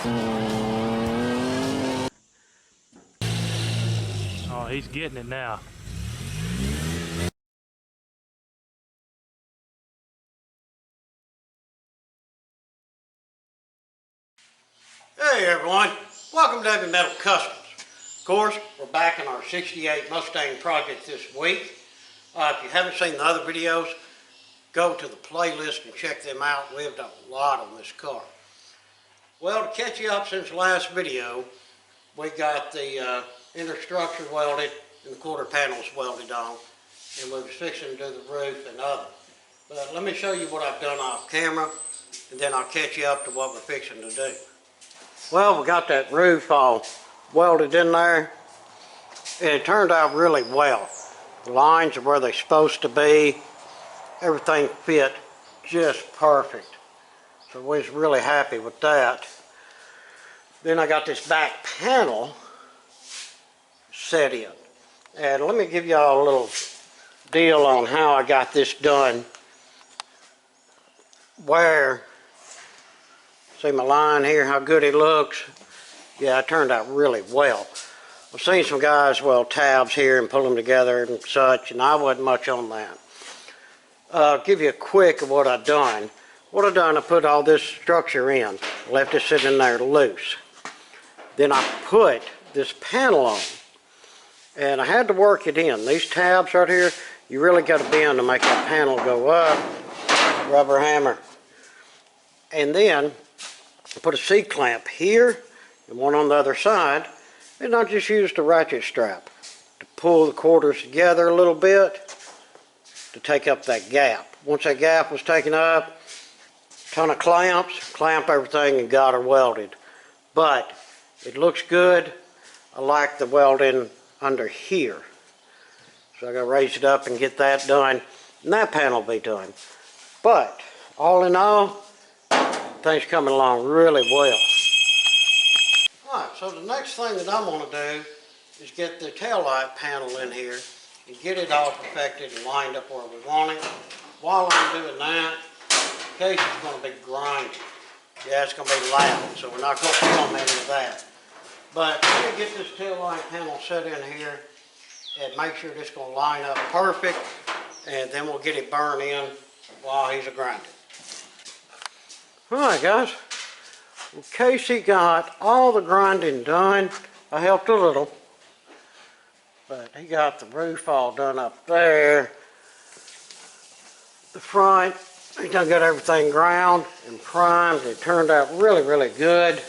Oh, he's getting it now. Hey everyone, welcome to Heavy Metal Customs. Of course, we're back in our 68 Mustang project this week. If you haven't seen the other videos, go to the playlist and check them out. We've done a lot on this car. Well, to catch you up since the last video, we got the inner structure welded and the quarter panels welded on, and we were fixing to do the roof and other. But let me show you what I've done off camera, and then I'll catch you up to what we're fixing to do. Well, we got that roof all welded in there, and it turned out really well. The lines are where they're supposed to be. Everything fit just perfect. So we was really happy with that. Then I got this back panel set in. And let me give y'all a little deal on how I got this done. Where, see my line here, how good it looks? Yeah, it turned out really well. I've seen some guys weld tabs here and pull them together and such, and I wasn't much on that. I'll give you a quick of what I've done. What I've done, I put all this structure in, left it sitting in there loose. Then I put this panel on, and I had to work it in. These tabs right here, you really got to bend to make that panel go up. Rubber hammer. And then I put a C-clamp here and one on the other side, and I just used a ratchet strap to pull the quarters together a little bit to take up that gap. Once that gap was taken up, ton of clamps, clamped everything and got her welded. But it looks good. I like the welding under here. So I gotta raise it up and get that done, and that panel will be done. But all in all, things coming along really well. Alright, so the next thing that I'm going to do is get the taillight panel in here and get it all perfected and lined up where we want it. While I'm doing that, the case is going to be grinding. Yeah, it's going to be loud, so we're not going to film any of that. But let me get this taillight panel set in here and make sure it's going to line up perfect, and then we'll get it burned in while he's grinding. Alright guys, well, Casey got all the grinding done. I helped a little, but he got the roof all done up there. The front, he done got everything ground and primed. It turned out really, really good.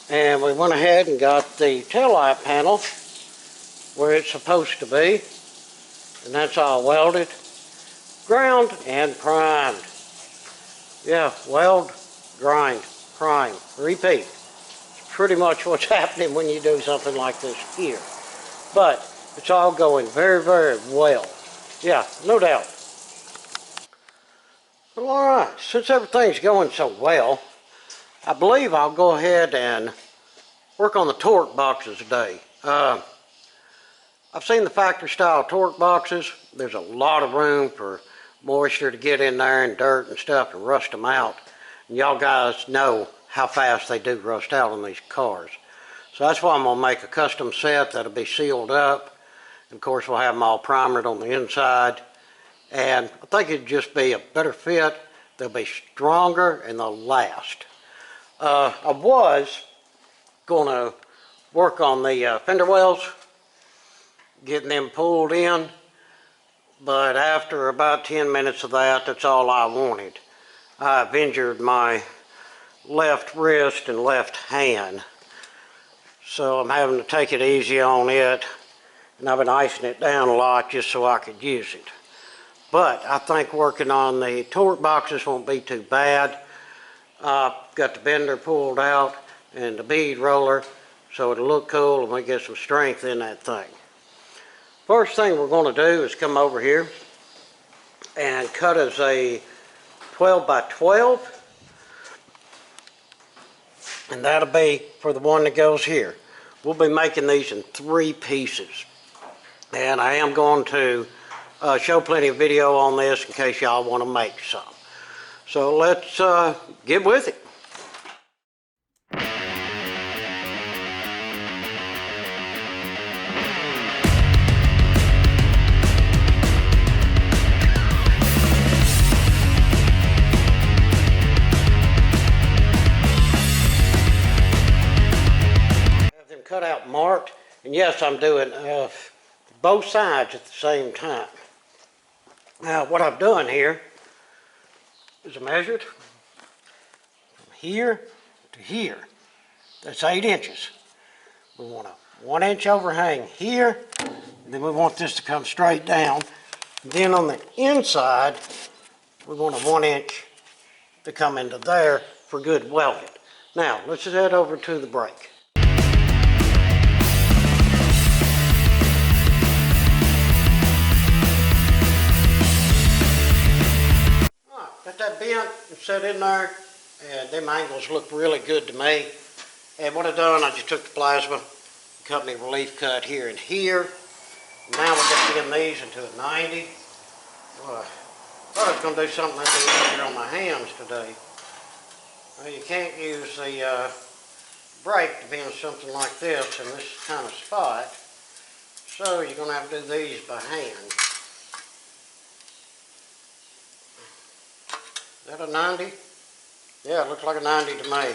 And we went ahead and got the taillight panel where it's supposed to be. And that's all welded, ground, and primed. Yeah, weld, grind, prime, repeat. It's pretty much what's happening when you do something like this here. But it's all going very, very well. Yeah, no doubt. Well, alright, since everything's going so well, I believe I'll go ahead and work on the torque boxes today. I've seen the factory style torque boxes. There's a lot of room for moisture to get in there and dirt and stuff and rust them out. And y'all guys know how fast they do rust out on these cars. So that's why I'm going to make a custom set that'll be sealed up. And of course we'll have them all primered on the inside. And I think it'd just be a better fit. They'll be stronger and they'll last. I was going to work on the fender wells, getting them pulled in. But after about 10 minutes of that, that's all I wanted. I've injured my left wrist and left hand. So I'm having to take it easy on it. And I've been icing it down a lot just so I could use it. But I think working on the torque boxes won't be too bad. I've got the bender pulled out and the bead roller, so it'll look cool and we get some strength in that thing. First thing we're going to do is come over here and cut us a 12 by 12, and that'll be for the one that goes here. We'll be making these in 3 pieces, and I am going to show plenty of video on this in case y'all want to make some. So let's get with it. part. And yes, I'm doing both sides at the same time. Now what I've done here is I measured from here to here. That's 8 inches. We want a 1 inch overhang here, and then we want this to come straight down. And then on the inside, we want a 1 inch to come into there for good welding. Now, let's just head over to the brake. Got that bent and set in there, and them angles look really good to me. And what I've done, I just took the plasma, company relief cut here and here. Now we're going to bend these into a 90. I thought I was going to do something like that easier on my hands today. Well, you can't use the brake to bend something like this in this kind of spot. So you're going to have to do these by hand. Is that a 90? Yeah, it looks like a 90 to me.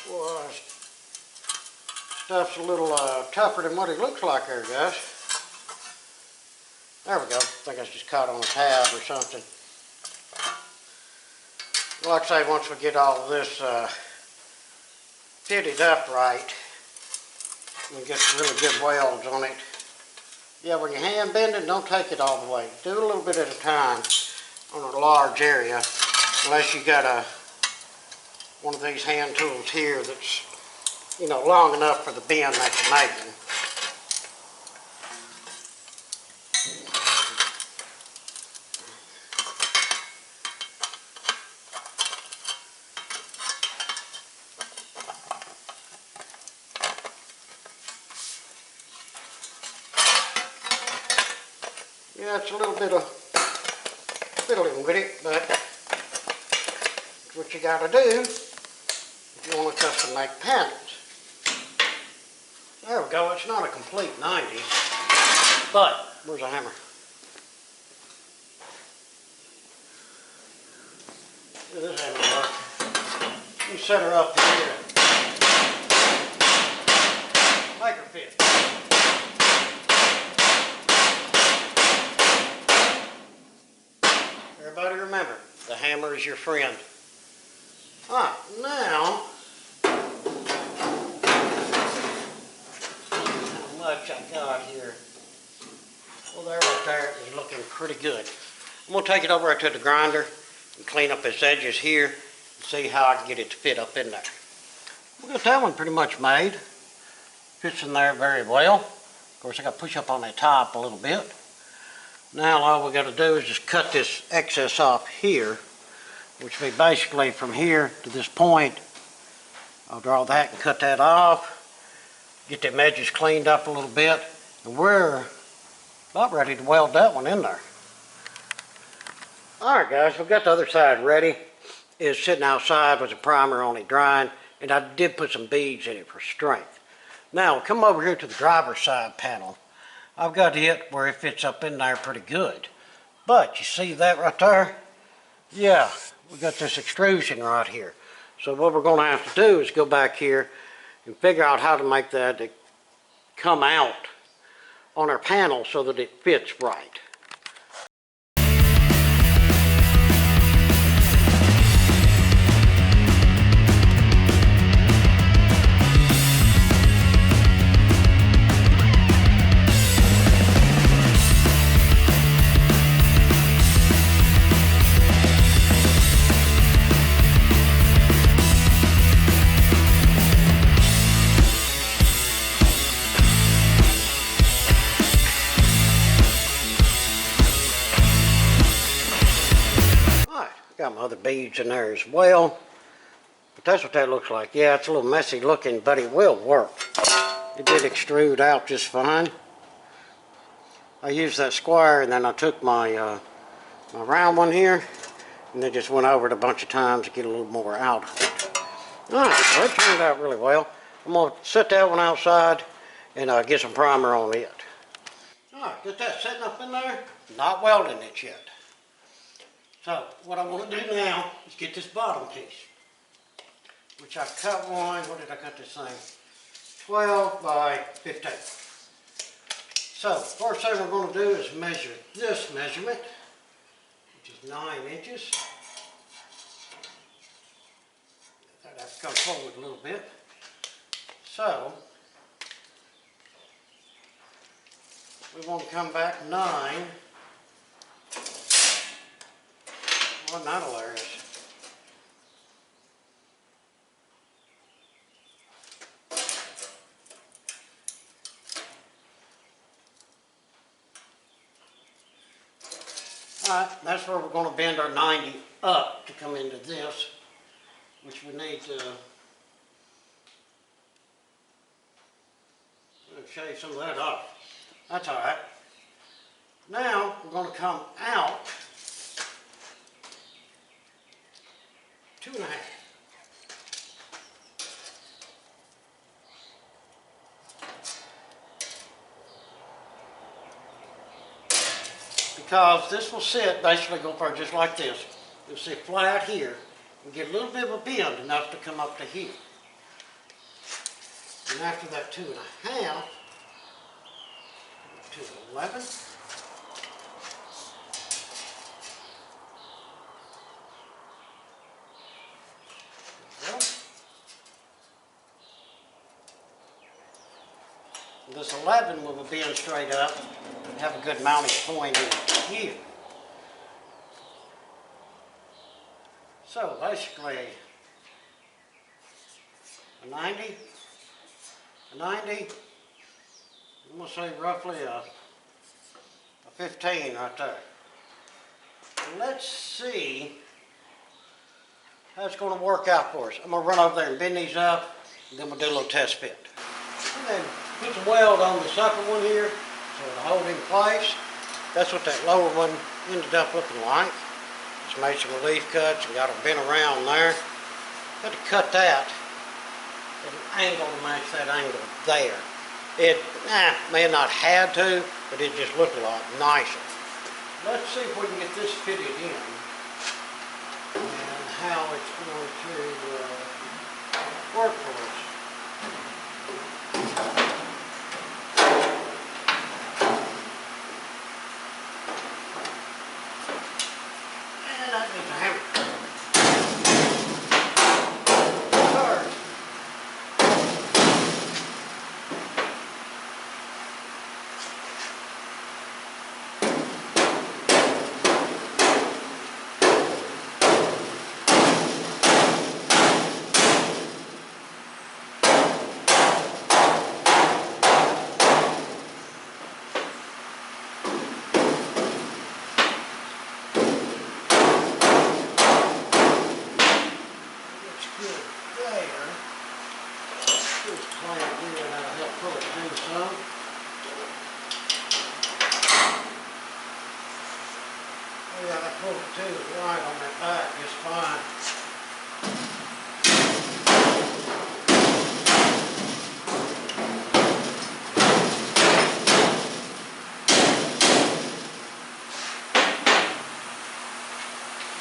Well, stuff's a little tougher than what it looks like there, guys. There we go. I think I just caught on a tab or something. Like I say, once we get all of this fitted up right, and get some really good welds on it. Yeah, when you're hand bending, don't take it all the way. Do a little bit at a time on a large area, unless you got one of these hand tools here that's, you know, long enough for the bend that you're making. Yeah, it's a little bit of fiddling with it, but it's what you got to do if you want to custom make panels. There we go. It's not a complete 90, but where's the hammer? Look at this hammer work. You set her up here. Make her fit. Everybody remember, the hammer is your friend. Alright, now, how much I got here. Well, there right there is looking pretty good. I'm going to take it over to the grinder and clean up its edges here and see how I can get it to fit up in there. We got that one pretty much made. Fits in there very well. Of course, I got to push up on that top a little bit. Now all we got to do is just cut this excess off here, which will be basically from here to this point. I'll draw that and cut that off, get them edges cleaned up a little bit, and we're about ready to weld that one in there. Alright guys, we've got the other side ready. It's sitting outside with the primer on it drying, and I did put some beads in it for strength. Now we'll come over here to the driver's side panel. I've got it where it fits up in there pretty good. But you see that right there? Yeah, we got this extrusion right here. So what we're going to have to do is go back here and figure out how to make that come out on our panel so that it fits right. Got my other beads in there as well, but that's what that looks like. Yeah, it's a little messy looking, but it will work. It did extrude out just fine. I used that square, and then I took my my round one here, and then just went over it a bunch of times to get a little more out of it. Alright, so it turned out really well. I'm going to set that one outside and get some primer on it. Alright, get that setting up in there. Not welding it yet. So what I want to do now is get this bottom piece, which I cut one, what did I cut this thing? 12 by 15. So first thing we're going to do is measure this measurement, which is 9 inches. I'd have to come forward a little bit. So we want to come back 9. Wasn't that hilarious? Alright, that's where we're going to bend our 90 up to come into this, which we need to shave some of that off. That's alright. Now we're going to come out 2.5. Because this will sit, basically go for just like this. It'll sit flat here and get a little bit of a bend enough to come up to here. And after that 2.5, to 11. This 11 will bend straight up and have a good mounting point in here. So basically, a 90, I'm going to say roughly a 15 right there. And let's see how it's going to work out for us. I'm going to run over there and bend these up, and then we'll do a little test fit. And then put the weld on this upper one here so it'll hold in place. That's what that lower one ended up looking like. Just made some relief cuts and got it bent around there. Had to cut that at an angle to match that angle there. It may have not had to, but it just looked a lot nicer. Let's see if we can get this fitted in and how it's going to work for us. And that needs a hammer. Yeah, that pulled it too right on that back just fine.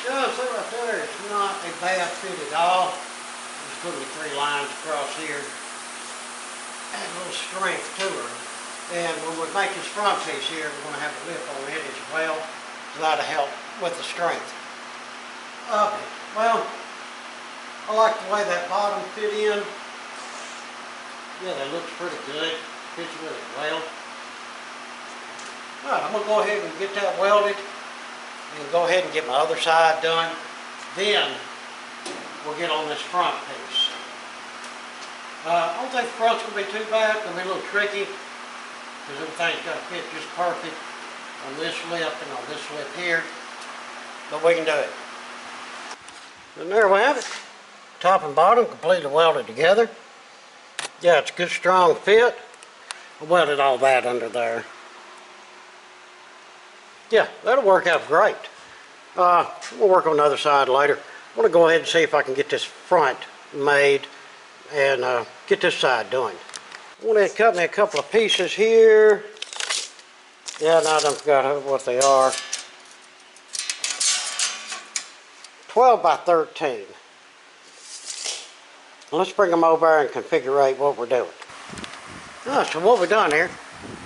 Just see right there, it's not a bad fit at all. Just putting the 3 lines across here. Add a little strength to her. And when we make this front piece here, we're going to have a lip on it as well. So that'll help with the strength of it. Well, I like the way that bottom fit in. Yeah, that looks pretty good. Fits really well. Alright, I'm going to go ahead and get that welded and go ahead and get my other side done. Then we'll get on this front piece. I don't think the front's going to be too bad. It's going to be a little tricky because everything's got to fit just perfect on this lip and on this lip here. But we can do it. And there we have it. Top and bottom completely welded together. Yeah, it's a good strong fit. I welded all that under there. Yeah, that'll work out great. We'll work on the other side later. I want to go ahead and see if I can get this front made and get this side done. I went ahead and cut me a couple of pieces here. Yeah, now I done forgot what they are. 12 by 13. Let's bring them over and configure what we're doing. So what we've done here,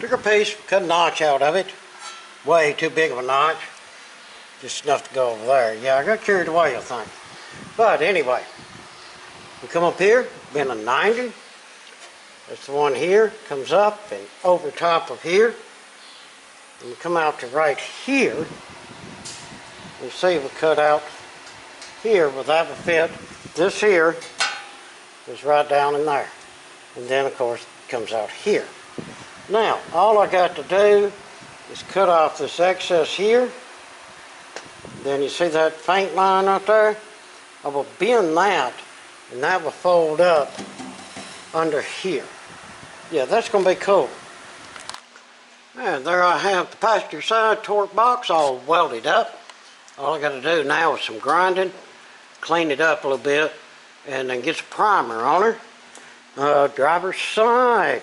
took a piece, cut a notch out of it. Way too big of a notch. Just enough to go over there. Yeah, I got carried away, I think. But anyway, we come up here, bend a 90. That's the one here, comes up and over top of here. And we come out to right here. You see we cut out here, but that will fit. This here is right down in there. And then of course it comes out here. Now, all I got to do is cut off this excess here. Then you see that faint line out there? I will bend that, and that will fold up under here. Yeah, that's going to be cool. And there I have the passenger side torque box all welded up. All I got to do now is some grinding, clean it up a little bit, and then get some primer on her. Driver's side,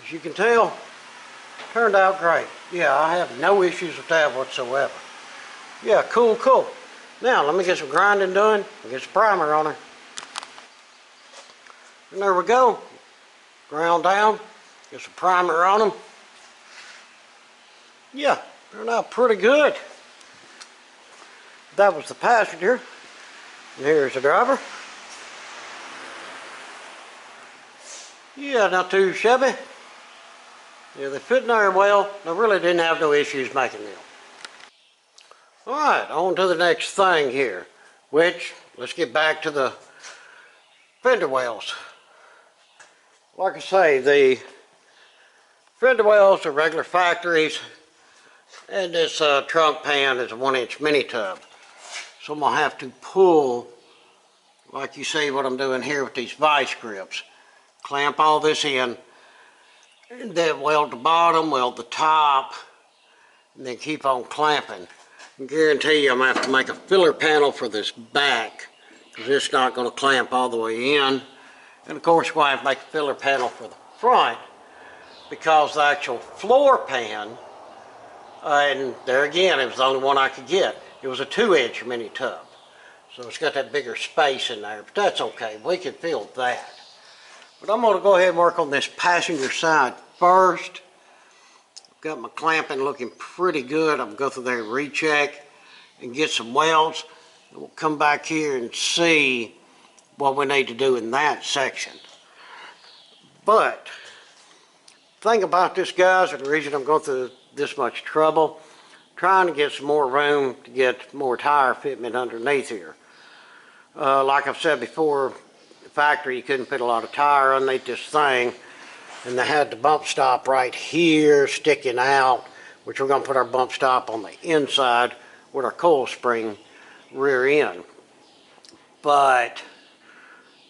as you can tell, turned out great. Yeah, I have no issues with that whatsoever. Yeah, cool. Now, let me get some grinding done and get some primer on her. And there we go. Ground down, get some primer on them. Yeah, turned out pretty good. That was the passenger. And here's the driver. Yeah, not too shabby. Yeah, they fit in there well. I really didn't have no issues making them. Alright, on to the next thing here, which, let's get back to the fender wells. Like I say, the fender wells are regular factories, and this trunk pan is a 1-inch mini tub. So I'm going to have to pull, like you see what I'm doing here with these vice grips. Clamp all this in, and then weld the bottom, weld the top, and then keep on clamping. I guarantee you I'm going to have to make a filler panel for this back, because it's not going to clamp all the way in. And of course we're going to have to make a filler panel for the front, because the actual floor pan, and there again, it was the only one I could get. It was a 2-inch mini tub. So it's got that bigger space in there, but that's okay. We can fill that. But I'm going to go ahead and work on this passenger side first. Got my clamping looking pretty good. I'm going to go through there and recheck and get some welds. And we'll come back here and see what we need to do in that section. But the thing about this, guys, and the reason I'm going through this much trouble, trying to get some more room to get more tire fitment underneath here. Like I've said before, the factory, you couldn't fit a lot of tire underneath this thing. And they had the bump stop right here sticking out, which we're going to put our bump stop on the inside with our coil spring rear end. But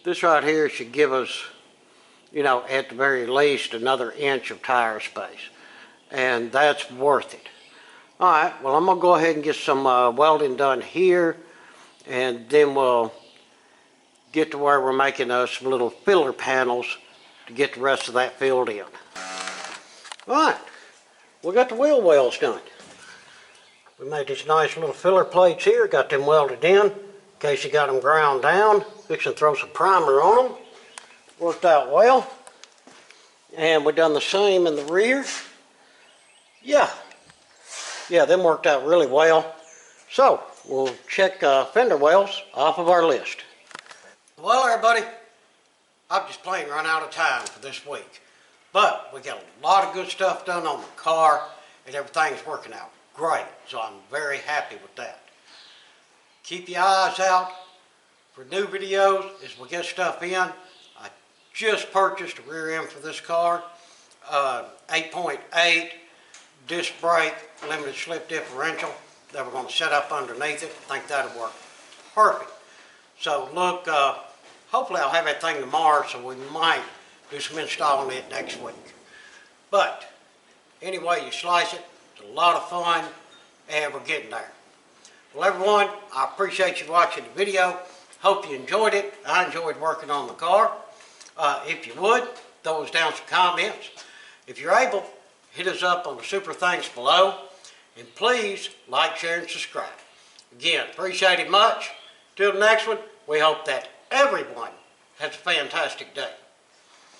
this right here should give us, you know, at the very least another inch of tire space. And that's worth it. Alright, well I'm going to go ahead and get some welding done here, and then we'll get to where we're making some little filler panels to get the rest of that filled in. Alright, we got the wheel welds done. We made these nice little filler plates here, got them welded in case you got them ground down. Fixing to throw some primer on them. Worked out well. And we done the same in the rear. Yeah, them worked out really well. So, we'll check fender wells off of our list. Well, everybody, I've just plain run out of time for this week. But we got a lot of good stuff done on the car, and everything's working out great. So I'm very happy with that. Keep your eyes out for new videos as we get stuff in. I just purchased a rear end for this car. 8.8 disc brake, limited slip differential that we're going to set up underneath it. I think that'll work perfect. So look, hopefully I'll have that thing tomorrow, so we might do some installing it next week. But anyway you slice it, it's a lot of fun, and we're getting there. Well, everyone, I appreciate you watching the video. Hope you enjoyed it. I enjoyed working on the car. If you would, throw us down some comments. If you're able, hit us up on the super thanks below. And please like, share, and subscribe. Again, appreciate it much. Till the next one, we hope that everyone has a fantastic day.